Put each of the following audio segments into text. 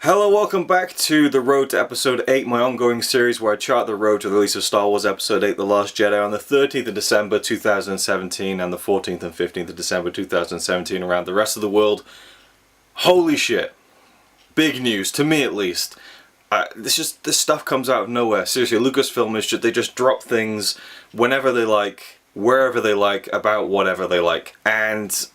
Hello, welcome back to The Road to Episode 8, my ongoing series where I chart the road to the release of Star Wars Episode 8 The Last Jedi on the 13th of December 2017 and the 14th and 15th of December 2017 around the rest of the world. Holy shit. Big news, to me at least. This stuff comes out of nowhere. Seriously, Lucasfilm is they just drop things whenever they like, wherever they like, about whatever they like. And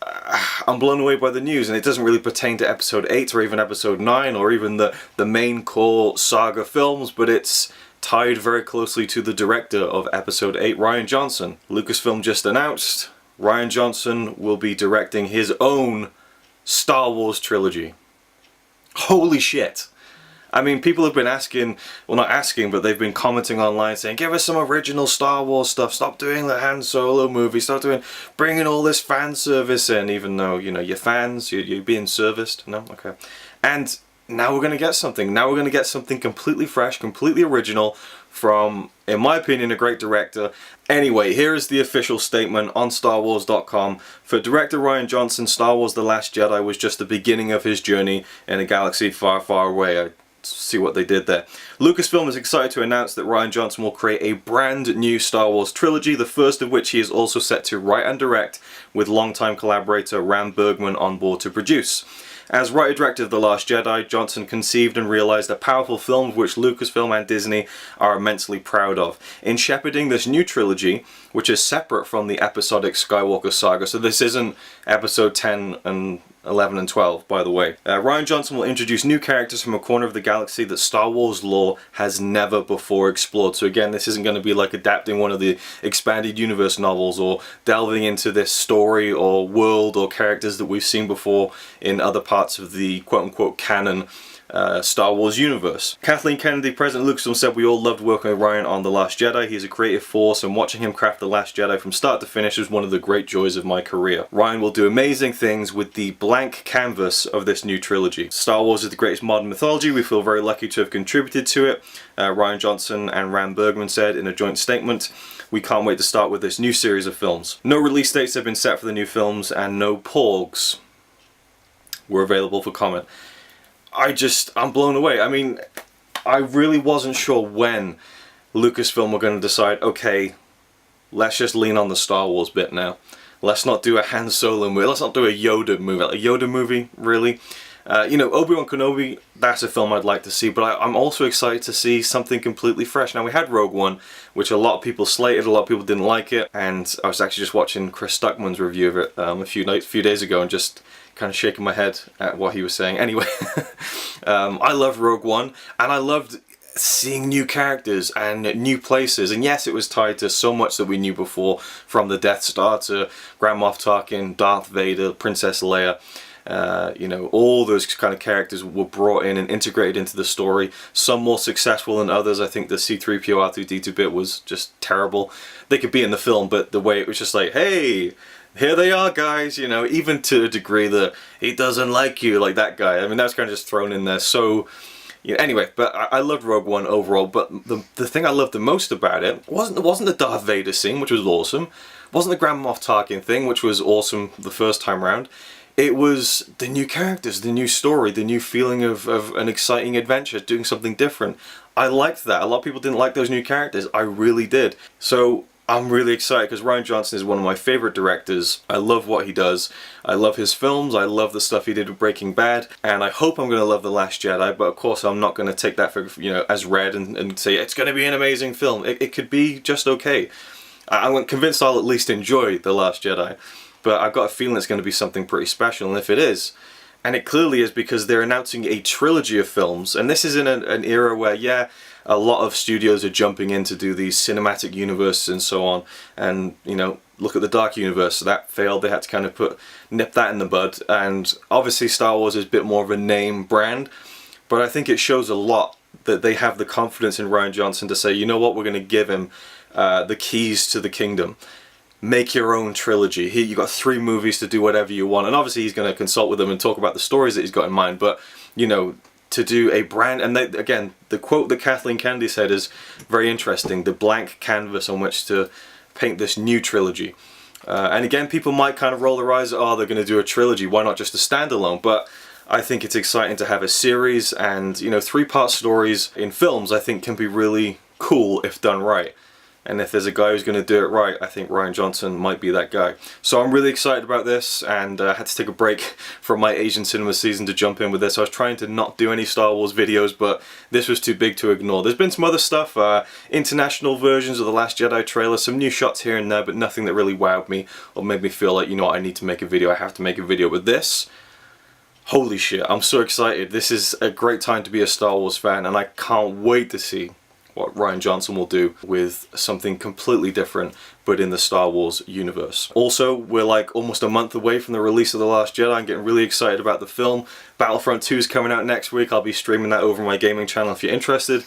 I'm blown away by the news, and it doesn't really pertain to Episode 8 or even Episode 9 or even the main core saga films, but it's tied very closely to the director of Episode 8, Rian Johnson. Lucasfilm just announced Rian Johnson will be directing his own Star Wars trilogy. Holy shit. I mean, people have been asking, well not asking, but they've been commenting online saying, give us some original Star Wars stuff, stop doing the Han Solo movie, stop bringing all this fan service in, even though, you know, you're fans, you're being serviced, no? Okay. And now we're going to get something. Now we're going to get something completely fresh, completely original from, in my opinion, a great director. Anyway, here is the official statement on StarWars.com. For director Rian Johnson, Star Wars The Last Jedi was just the beginning of his journey in a galaxy far, far away. See what they did there. Lucasfilm is excited to announce that Rian Johnson will create a brand new Star Wars trilogy, the first of which he is also set to write and direct, with longtime collaborator Ram Bergman on board to produce. As writer-director of The Last Jedi, Johnson conceived and realized a powerful film of which Lucasfilm and Disney are immensely proud of. In shepherding this new trilogy, which is separate from the episodic Skywalker saga, so this isn't episode 10 and 11 and 12, by the way. Rian Johnson will introduce new characters from a corner of the galaxy that Star Wars lore has never before explored. So again, this isn't going to be like adapting one of the expanded universe novels or delving into this story or world or characters that we've seen before in other parts of the quote-unquote canon Star Wars universe. Kathleen Kennedy, President Lucasfilm, said, "We all loved working with Rian on The Last Jedi. He is a creative force, and watching him craft The Last Jedi from start to finish was one of the great joys of my career. Rian will do amazing things with the blank canvas of this new trilogy. Star Wars is the greatest modern mythology. We feel very lucky to have contributed to it," Rian Johnson and Ram Bergman said in a joint statement. "We can't wait to start with this new series of films. No release dates have been set for the new films, and no porgs were available for comment." I'm blown away. I mean, I really wasn't sure when Lucasfilm were going to decide, okay, let's just lean on the Star Wars bit now. Let's not do a Han Solo movie. Let's not do a Yoda movie. A Yoda movie, really? You know, Obi-Wan Kenobi, that's a film I'd like to see, but I'm also excited to see something completely fresh. Now, we had Rogue One, which a lot of people slated, a lot of people didn't like it, and I was actually just watching Chris Stuckman's review of it a few days ago and just kind of shaking my head at what he was saying. Anyway, I loved Rogue One, and I loved seeing new characters and new places, and yes, it was tied to so much that we knew before, from the Death Star to Grand Moff Tarkin, Darth Vader, Princess Leia. You know, all those kind of characters were brought in and integrated into the story, some more successful than others. I think the C-3PO R2-D2 bit was just terrible. They could be in the film, but the way it was just like, hey, here they are, guys, you know, even to a degree that he doesn't like you, like that guy. I mean, that was kind of just thrown in there. So, you know, anyway, but I loved Rogue One overall, but the thing I loved the most about it wasn't the Darth Vader scene, which was awesome, wasn't the Grand Moff Tarkin thing, which was awesome the first time round. It was the new characters, the new story, the new feeling of an exciting adventure, doing something different. I liked that. A lot of people didn't like those new characters. I really did. So I'm really excited because Rian Johnson is one of my favorite directors. I love what he does. I love his films. I love the stuff he did with Breaking Bad. And I hope I'm going to love The Last Jedi, but of course I'm not going to take that for, you know, as read and say it's going to be an amazing film. It could be just okay. I'm convinced I'll at least enjoy The Last Jedi. But I've got a feeling it's going to be something pretty special, and if it is, and it clearly is because they're announcing a trilogy of films, and this is in an era where, yeah, a lot of studios are jumping in to do these cinematic universes and so on, and, you know, look at the Dark Universe, so that failed, they had to kind of nip that in the bud, and obviously Star Wars is a bit more of a name brand, but I think it shows a lot that they have the confidence in Rian Johnson to say, you know what, we're going to give him the keys to the kingdom. Make your own trilogy. Here you got 3 movies to do whatever you want, and obviously he's going to consult with them and talk about the stories that he's got in mind, but you know, to do a brand, and again, the quote that Kathleen Kennedy said is very interesting, the blank canvas on which to paint this new trilogy. And again, people might kind of roll their eyes, oh, they're going to do a trilogy, why not just a standalone? But I think it's exciting to have a series, and you know, 3-part stories in films I think can be really cool if done right. And if there's a guy who's going to do it right, I think Rian Johnson might be that guy. So I'm really excited about this, and I had to take a break from my Asian cinema season to jump in with this. I was trying to not do any Star Wars videos, but this was too big to ignore. There's been some other stuff, international versions of The Last Jedi trailer, some new shots here and there, but nothing that really wowed me or made me feel like, you know what, I need to make a video, I have to make a video. With this, holy shit, I'm so excited. This is a great time to be a Star Wars fan, and I can't wait to see what Rian Johnson will do with something completely different, but in the Star Wars universe. Also, we're like almost a month away from the release of The Last Jedi. I'm getting really excited about the film. Battlefront 2 is coming out next week. I'll be streaming that over my gaming channel if you're interested.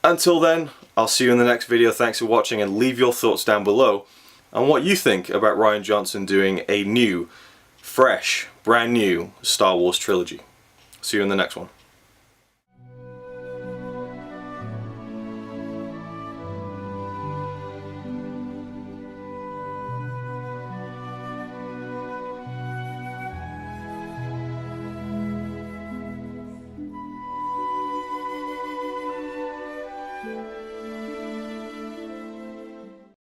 Until then, I'll see you in the next video. Thanks for watching, and leave your thoughts down below on what you think about Rian Johnson doing a new, fresh, brand new Star Wars trilogy. See you in the next one.